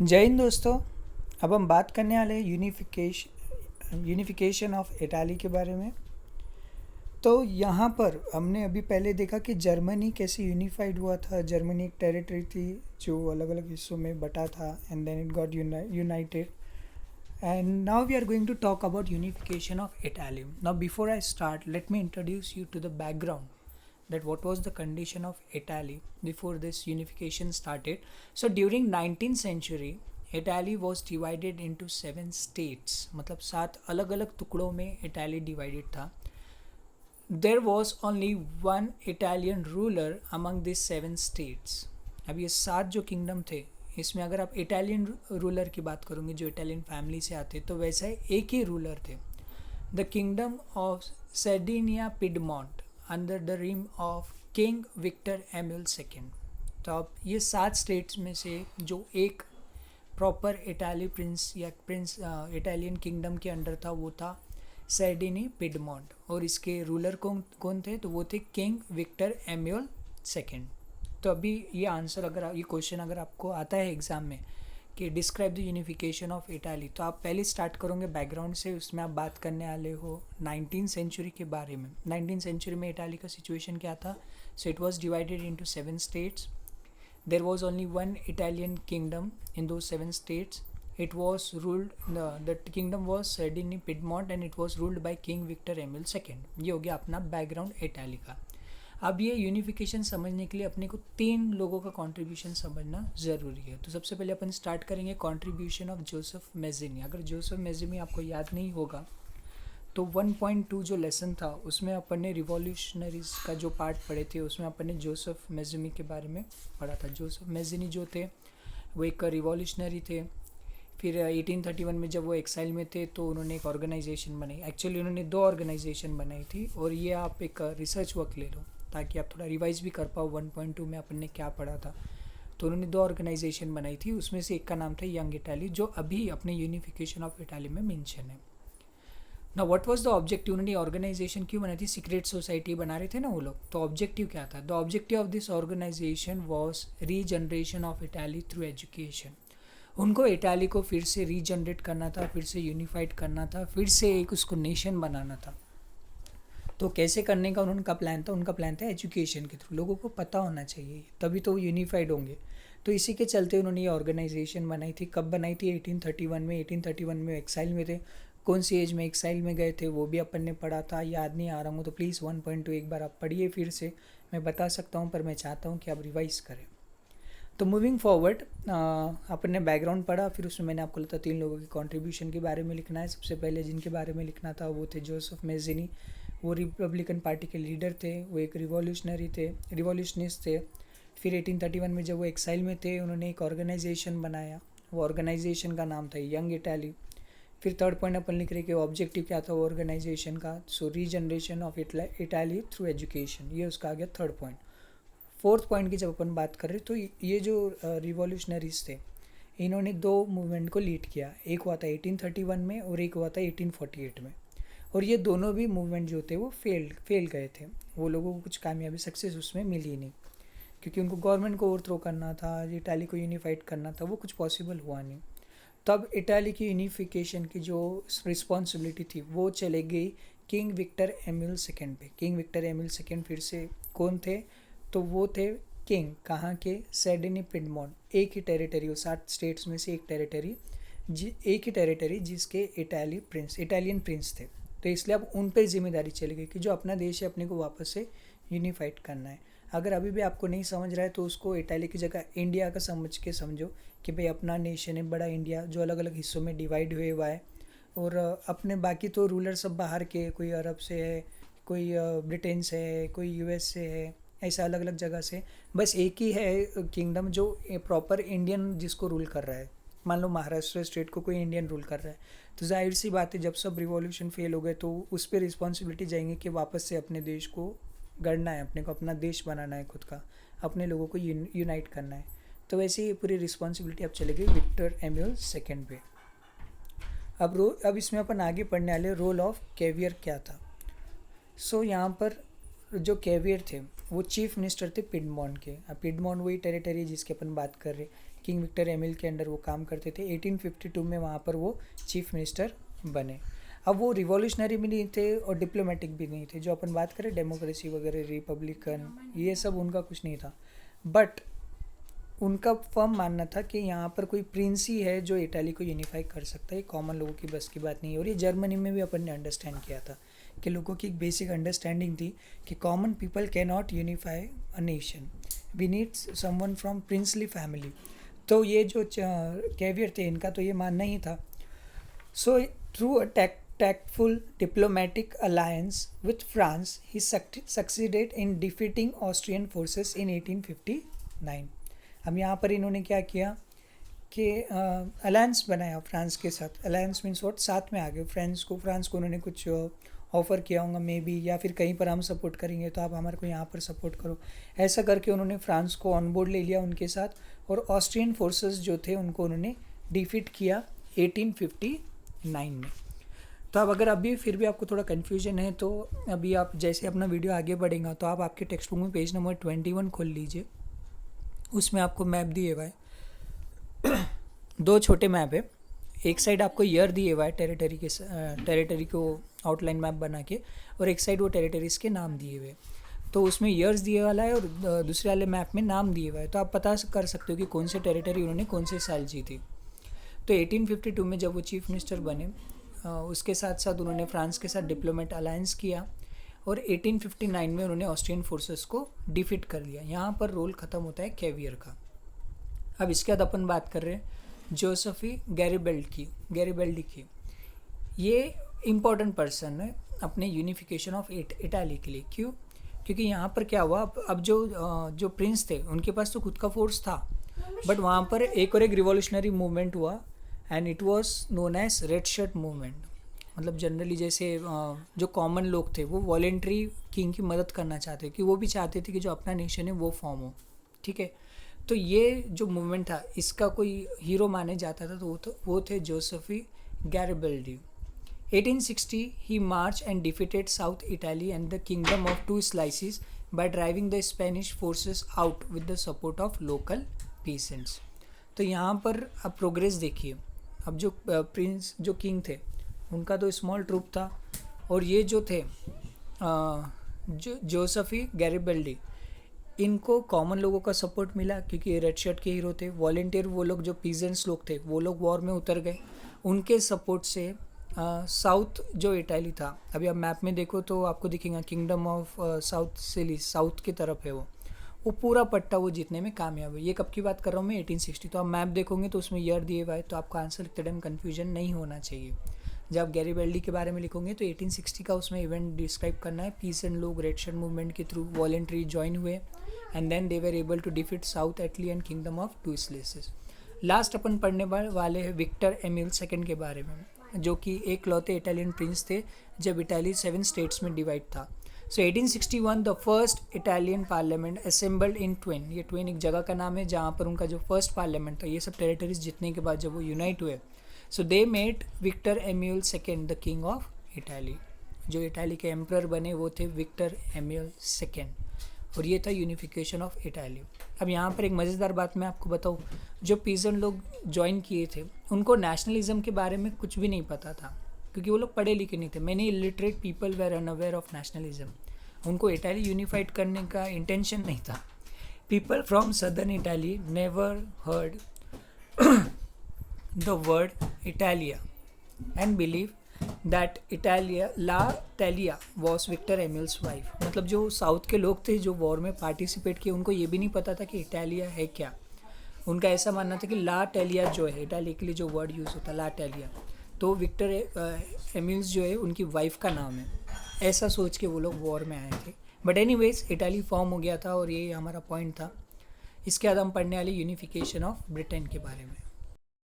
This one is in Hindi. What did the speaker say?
जय हिंद दोस्तों। अब हम बात करने वाले हैं यूनिफिकेशन ऑफ इटाली के बारे में। तो यहाँ पर हमने अभी पहले देखा कि जर्मनी कैसे यूनिफाइड हुआ था। जर्मनी एक टेरिटरी थी जो अलग अलग हिस्सों में बटा था and then it got united. And now we are going to talk about unification of Italy. Now before I start let me introduce you to the background that what was the condition of Italy before this unification started. So during 19th century Italy was divided into 7 states, मतलब 7 अलग अलग टुकड़ों में Italy divided था. There was only one Italian ruler among these 7 states. अब ये 7 जो किंगडम थे इसमें अगर आप इटालियन रूलर की बात करोगे जो इटालियन फैमिली से आते तो वैसे एक ही रूलर थे. The kingdom of Sardinia Piedmont under the reign of king Victor Emmanuel second. तो अब ये 7 स्टेट्स में से जो एक प्रॉपर इटाली प्रिंस या प्रिंस इटालियन किंगडम के अंडर था वो था सर्डिनी पिडमॉन्ट और इसके रूलर कौन थे तो वो थे किंग विक्टर एम्यूल सेकेंड. तो अभी ये आंसर अगर ये क्वेश्चन अगर आपको आता है एग्ज़ाम में कि describe the unification of Italy तो आप पहले स्टार्ट करोगे बैकग्राउंड से. उसमें आप बात करने वाले हो 19th सेंचुरी के बारे में. 19th सेंचुरी में इटाली का सिचुएशन क्या था. So it was divided into 7 states. There was only one Italian kingdom in दो 7 states. It was ruled the kingdom was Sardinia Piedmont and it was ruled by King Victor Emil II. ये हो गया अपना बैकग्राउंड इटाली का. अब ये यूनिफिकेशन समझने के लिए अपने को 3 लोगों का कंट्रीब्यूशन समझना ज़रूरी है. तो सबसे पहले अपन स्टार्ट करेंगे कंट्रीब्यूशन ऑफ जोसेफ मेज़िनी. अगर जोसेफ मेज़िनी आपको याद नहीं होगा तो 1.2 जो लेसन था उसमें अपन ने रिवॉल्यूशनरीज का जो पार्ट पढ़े थे उसमें अपन ने जोसेफ मेज़िनी के बारे में पढ़ा था. जोसेफ मेज़िनी जो थे वो एक रिवॉल्यूशनरी थे. फिर 1831 में जब वो एक्साइल में थे तो उन्होंने एक ऑर्गेनाइजेशन बनाई. एक्चुअली उन्होंने 2 ऑर्गेनाइजेशन बनाई थी और ये आप एक रिसर्च वर्क ले लो ताकि आप थोड़ा रिवाइज भी कर पाओ 1.2 में अपन ने क्या पढ़ा था. तो उन्होंने 2 ऑर्गेनाइजेशन बनाई थी. उसमें से एक का नाम था यंग इटाली जो अभी अपने यूनिफिकेशन ऑफ इटाली में मेंशन है. ना व्हाट वाज द ऑब्जेक्टिव. उन्होंने ऑर्गेनाइजेशन क्यों बनाई थी. सीक्रेट सोसाइटी बना रहे थे ना वो लोग. तो ऑब्जेक्टिव क्या था. The objective of this organisation was regeneration of Italy through education. उनको इटाली को फिर से रीजनरेट करना था, फिर से यूनिफाइड करना था, फिर से एक उसको नेशन बनाना था. तो कैसे करने का उनका प्लान था. उनका प्लान था एजुकेशन के थ्रू. लोगों को पता होना चाहिए तभी तो वो यूनिफाइड होंगे. तो इसी के चलते उन्होंने ये ऑर्गेनाइजेशन बनाई थी. कब बनाई थी 1831 में. 1831 में एक्साइल में थे. कौन सी एज में एक्साइल में गए थे वो भी अपन ने पढ़ा था. याद नहीं आ रहा हूँ तो प्लीज़ 1.2 एक बार आप पढ़िए फिर से. मैं बता सकता हूँ पर मैं चाहता हूँ कि आप रिवाइज़ करें. तो मूविंग फॉरवर्ड अपन ने बैकग्राउंड पढ़ा. फिर उसमें मैंने आपको लगता 3 लोगों की कंट्रीब्यूशन के बारे में लिखना है. सबसे पहले जिनके बारे में लिखना था वो थे जोसेफ मेज़िनी. वो रिपब्लिकन पार्टी के लीडर थे. वो एक रिवॉल्यूशनिस्ट थे. फिर 1831 में जब वो एक्साइल में थे उन्होंने एक ऑर्गेनाइजेशन बनाया. वो ऑर्गेनाइजेशन का नाम था यंग इटाली. फिर थर्ड पॉइंट अपन लिख रहे कि ऑब्जेक्टिव क्या था ऑर्गेनाइजेशन का. So regeneration of Italy through education. ये उसका आ गया थर्ड पॉइंट. फोर्थ पॉइंट की जब अपन बात कर रहे तो ये जो रिवॉल्यूशनरीज थे इन्होंने 2 मूवमेंट को लीड किया. एक हुआ था 1831 में और एक हुआ था 1848 में. और ये दोनों भी मूवमेंट जो थे वो फेल गए थे. वो लोगों को कुछ कामयाबी सक्सेस उसमें मिली नहीं क्योंकि उनको गवर्नमेंट को ओवरथ्रो करना था, इटाली को यूनिफाइड करना था. वो कुछ पॉसिबल हुआ नहीं. तब इटाली की यूनिफिकेशन की जो रिस्पॉन्सिबिलिटी थी वो चले गई किंग विक्टर एम्यूल सेकेंड पे. किंग विक्टर एम्यूल सेकेंड फिर से कौन थे तो वो थे किंग कहाँ के. सर्डिनी पिडमॉन्ट. एक ही टेरिटरी वो 7 स्टेट्स में से एक ही टेरिटरी जिसके इटालियन प्रिंस थे. तो इसलिए अब उन पर जिम्मेदारी चली गई कि जो अपना देश है अपने को वापस से यूनिफाइड करना है. अगर अभी भी आपको नहीं समझ रहा है तो उसको इटाली की जगह इंडिया का समझ के समझो कि भाई अपना नेशन है बड़ा इंडिया जो अलग अलग हिस्सों में डिवाइड हुआ है. और अपने बाकी तो रूलर सब बाहर के, कोई अरब से है, कोई ब्रिटेन से है, कोई यूएस से है, ऐसा अलग अलग जगह से. बस एक ही है किंगडम जो प्रॉपर इंडियन जिसको रूल कर रहा है. मान लो महाराष्ट्र स्टेट को कोई इंडियन रूल कर रहा है तो जाहिर सी बात है जब सब रिवॉल्यूशन फेल हो गए तो उस पर रिस्पॉन्सिबिलिटी जाएंगे कि वापस से अपने देश को गढ़ना है, अपने को अपना देश बनाना है, खुद का अपने लोगों को यूनाइट करना है. तो वैसे ही पूरी रिस्पॉन्सिबिलिटी अब चले गई विक्टर एम्यूल सेकेंड पे. अब इसमें अपन आगे पढ़ने वाले रोल ऑफ कैवियर क्या था. सो यहाँ पर जो कैवियर थे वो चीफ मिनिस्टर थे पिडमॉन्ट के. अब पिडमॉन्ट वही टेरिटरी जिसकी अपन बात कर रहे किंग विक्टर एमिल के अंडर वो काम करते थे। 1852 में वहाँ पर वो चीफ मिनिस्टर बने। अब वो रिवॉल्यूशनरी भी नहीं थे और डिप्लोमेटिक भी नहीं थे, जो अपन बात करें डेमोक्रेसी वगैरह रिपब्लिकन, ये सब उनका कुछ नहीं था। बट उनका फर्म मानना था कि यहाँ पर कोई प्रिंस ही है जो इटाली को यूनिफाई कर सकता है, कॉमन लोगों की बस की बात नहीं है। और ये जर्मनी में भी अपन ने अंडरस्टैंड किया था कि लोगों की एक बेसिक अंडरस्टैंडिंग थी कि common people can not unify a nation, we need someone from princely family. तो ये जो कैवियर थे इनका तो ये मानना ही था। So through a tactful diplomatic alliance with France, he succeeded in defeating Austrian forces in 1859. अब यहाँ पर इन्होंने क्या किया कि अलायंस बनाया फ्रांस के साथ। अलायंस मीन्स व्हाट, साथ में आ गए। फ्रांस को उन्होंने कुछ ऑफ़र किया होगा मे बी, या फिर कहीं पर हम सपोर्ट करेंगे तो आप हमारे को यहाँ पर सपोर्ट करो। ऐसा करके उन्होंने फ्रांस को ऑन बोर्ड ले लिया उनके साथ, और ऑस्ट्रियन फोर्सेस जो थे उनको उन्होंने डिफीट किया 1859 में। तो अब अगर अभी फिर भी आपको थोड़ा कन्फ्यूजन है तो अभी आप जैसे अपना वीडियो आगे बढ़ेगा तो आप आपके टेक्स्ट बुक में पेज नंबर 21 खोल लीजिए। उसमें आपको मैप दिए हुआ है, 2 छोटे मैप है। एक साइड आपको ईयर दिए हुआ है टेरिटरी को आउटलाइन मैप बना के, और एक साइड वो टेरिटरीज के नाम दिए हुए। तो उसमें ईयर्स दिए वाला है और दूसरे वाले मैप में नाम दिए हुआ है। तो आप पता कर सकते हो कि कौन से टेरिटरी उन्होंने कौन से साल जीती। तो 1852 में जब वो चीफ मिनिस्टर बने, उसके साथ साथ उन्होंने फ्रांस के साथ डिप्लोमेट अलायंस किया, और 1859 में उन्होंने ऑस्ट्रियन फोर्सेस को डिफीट कर लिया। यहाँ पर रोल ख़त्म होता है कैवियर का। अब इसके बाद अपन बात कर रहे हैं जोसेफी गैरिबल्डी की। ये इम्पॉर्टेंट पर्सन है अपने यूनिफिकेशन ऑफ इटाली के लिए। क्यों? क्योंकि यहाँ पर क्या हुआ, अब जो प्रिंस थे उनके पास तो खुद का फोर्स था, बट वहाँ पर एक रिवॉल्यूशनरी मूवमेंट हुआ, and it was known as red shirt movement. मतलब जनरली जैसे जो कॉमन लोग थे वो वॉलेंट्री किंग की मदद करना चाहते, कि वो भी चाहते थे कि जो अपना नेशन है वो फॉर्म हो। ठीक है, तो ये जो मूवमेंट था इसका कोई हीरो माने जाता था तो वो थे जोसेफी गैरिबल्डी। 1860 ही march and defeated south Italy and the kingdom of 2 Sicilies by driving the Spanish forces out with the support of local peasants. तो यहाँ पर अब प्रोग्रेस देखिए। अब जो प्रिंस जो किंग थे उनका तो स्मॉल ट्रूप था, और ये जो थे जो जोसेफी गैरिबल्डी, इनको कॉमन लोगों का सपोर्ट मिला क्योंकि ये रेड शर्ट के हीरो थे। वॉलेंटियर वो लोग जो पीजेंट्स लोग थे वो लोग वॉर में उतर गए, उनके सपोर्ट से साउथ जो इटाली था, अभी आप मैप में देखो तो आपको दिखेगा kingdom of south silly, south की तरफ है वो पूरा पट्टा वो जीतने में कामयाब है। ये कब की बात कर रहा हूँ मैं, 1860। तो आप मैप देखोगे तो उसमें ईयर दिए हुआ है, तो आपका आंसर लिखते टाइम कन्फ्यूजन नहीं होना चाहिए। जब आप गैरिबल्डी के बारे में लिखोगे तो 1860 का उसमें इवेंट डिस्क्राइब करना है। पीसेंट लोग रेड शर्ट मूवमेंट के थ्रू वॉलेंट्री ज्वाइन हुए, and then they were able to defeat south Italy and kingdom of 2 Sicilies. Last अपन पढ़ने वाले हैं विक्टर एमिल सेकेंड के बारे में, जो कि एक लौते इटालियन प्रिंस थे जब इटाली 7 स्टेट्स में डिवाइड था। सो 1861 the first Italian parliament assembled in Twain. ये ट्वेन एक जगह का नाम है जहाँ पर उनका जो फर्स्ट पार्लियामेंट था, ये सब टेरिटरीज जीतने के बाद जब वो यूनाइट हुए, so they made Victor Emmanuel second the king of Italy. जो इटाली के एम्परर बने वो थे विक्टर एम्यूल सेकेंड, और ये था यूनिफिकेशन ऑफ इटाली। अब यहाँ पर एक मज़ेदार बात मैं आपको बताऊँ, जो पीजेंट लोग ज्वाइन किए थे उनको नेशनलिज्म के बारे में कुछ भी नहीं पता था, क्योंकि वो लोग पढ़े लिखे नहीं थे। Many illiterate people were unaware of nationalism. उनको इटाली यूनिफाइड करने का इंटेंशन नहीं था। People from southern Italy never heard the word Italia and believe that Italia la Talia was Victor Emil's wife. मतलब जो साउथ के लोग थे जो वॉर में पार्टिसिपेट किए, उनको ये भी नहीं पता था कि इटालिया है क्या। उनका ऐसा मानना था कि ला टेलिया जो है, इटाली के लिए जो वर्ड यूज़ होता है ला टेलिया, तो विक्टर एमिल्स जो है उनकी वाइफ का नाम है। ऐसा सोच के वो लोग वॉर में आए थे। बट एनीवेज इटाली फॉर्म हो गया था, और ये हमारा पॉइंट था। इसके बाद हम पढ़ने वाले यूनिफिकेशन ऑफ ब्रिटेन के बारे में।